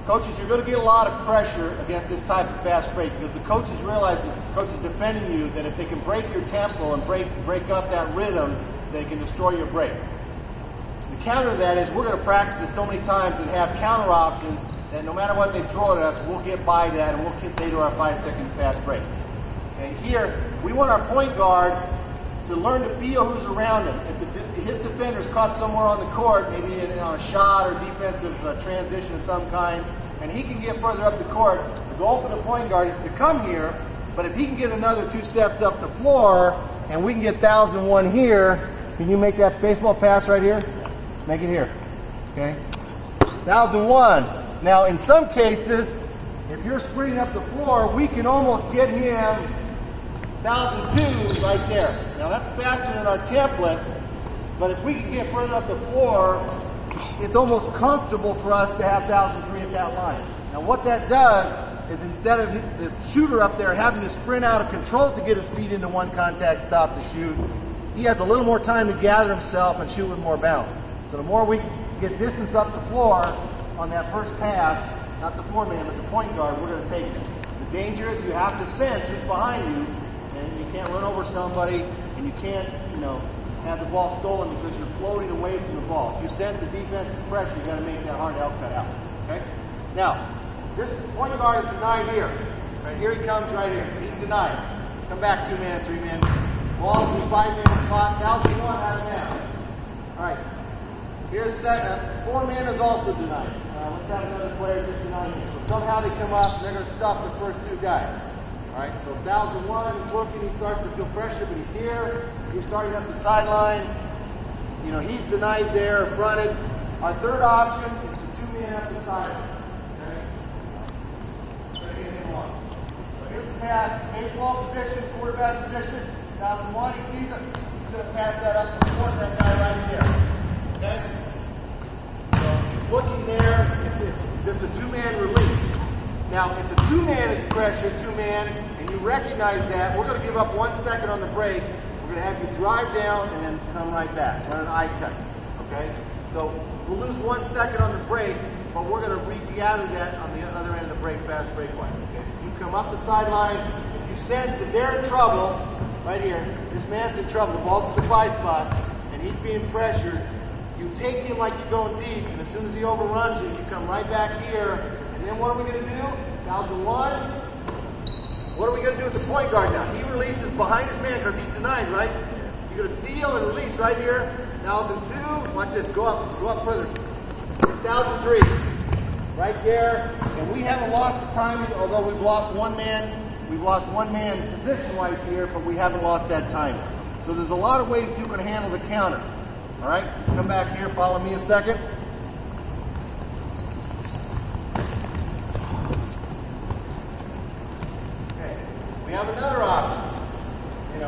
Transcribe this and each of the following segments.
Coaches, you're going to get a lot of pressure against this type of fast break because the coaches realize that the coach is defending you, that if they can break your tempo and break up that rhythm, they can destroy your break. The counter to that is we're going to practice this so many times and have counter options that no matter what they throw at us, we'll get by that and we'll stay to our 5-second fast break. And here, we want our point guard to learn to feel who's around him. If his defender's caught somewhere on the court, maybe on a shot or defensive transition of some kind, and he can get further up the court, the goal for the point guard is to come here, but if he can get another 2 steps up the floor, and we can get 1,001 here, can you make that baseball pass right here? Make it here. Okay? 1,001. Now, in some cases, if you're sprinting up the floor, we can almost get him 1,002 right there. Now, that's faster than our template, but if we can get further up the floor, it's almost comfortable for us to have 1,003 at that line. Now, what that does is instead of the shooter up there having to sprint out of control to get his feet into one contact stop to shoot, he has a little more time to gather himself and shoot with more balance. So the more we get distance up the floor on that first pass, not the foreman, but the point guard, we're going to take it. The danger is you have to sense who's behind you, and you can't run over somebody, and you can't, have the ball stolen because you're floating away from the ball. If you sense the defense's pressure, you got to make that hard out cut out. Okay? Now, this point guard is denied here. Right here he comes right here. He's denied. Come back 2-man, 3-man. Ball's in 5-man spot. 1,001 out of bounds. All right. Here's 4-man is also denied. Let's have another player just denying it. So somehow they come up and they're going to stop the first 2 guys. All right, so 1,001, he's looking, he starts to feel pressure, but he's here. He's starting up the sideline. He's denied there, fronted. Our third option is the 2-man up the sideline. Okay? Ready to get him on. So here's the pass, baseball position, quarterback position. 1,001, he sees it. He's going to pass that up to the court, that guy right there. Okay? So he's looking there. It's just a 2-man release. Now, if the 2-man is pressured, 2-man, and you recognize that, we're going to give up 1 second on the break. We're going to have you drive down and then come right back. Run an eye cut. Okay? So we'll lose 1 second on the break, but we're going to regather that on the other end of the break, fast break wise. Okay? So you come up the sideline. If you sense that they're in trouble, right here, this man's in trouble. The ball's in the 5 spot, and he's being pressured. You take him like you're going deep, and as soon as he overruns you, you come right back here. And then what are we going to do? 1,001. What are we going to do with the point guard now? He releases behind his man because he's denied, right? You're going to seal and release right here. 1,002. Watch this. Go up further. 1,003. Right there. And we haven't lost the timing, although we've lost 1 man. We've lost 1 man position-wise here, but we haven't lost that timing. So there's a lot of ways you can handle the counter. All right? Let's come back here. Follow me a second. We have another option. You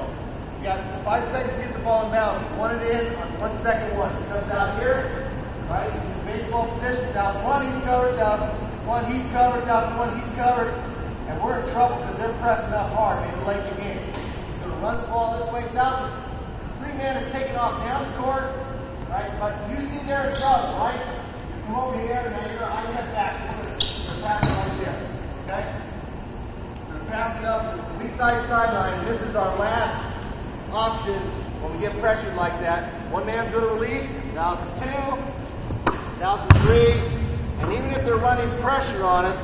got 5 seconds to get the ball in bounds. You want it in on 1 second one. He comes out here, right? He's in baseball position. 1,001, he's covered. 1,001, he's covered. 1,001, he's covered. And we're in trouble because they're pressing up hard, maybe late in the game. He's going to run the ball this way. 3-man is taking off down the court, right? But you see they're in trouble, right? You come over here, now you're going to eye cut back. You're going to pass it right there, okay? Pass it up to the lead side sideline, and this is our last option when we get pressured like that. 1 man's going to release, 1,002, 1,003, and even if they're running pressure on us,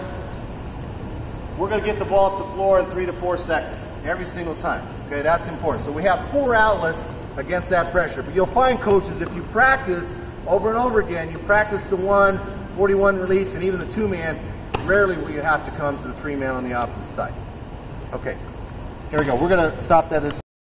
we're going to get the ball up the floor in 3 to 4 seconds every single time. Okay, that's important. So we have 4 outlets against that pressure. But you'll find, coaches, if you practice over and over again, you practice the 41 release and even the 2-man, rarely will you have to come to the 3-man on the opposite side. Okay, here we go. We're going to stop that.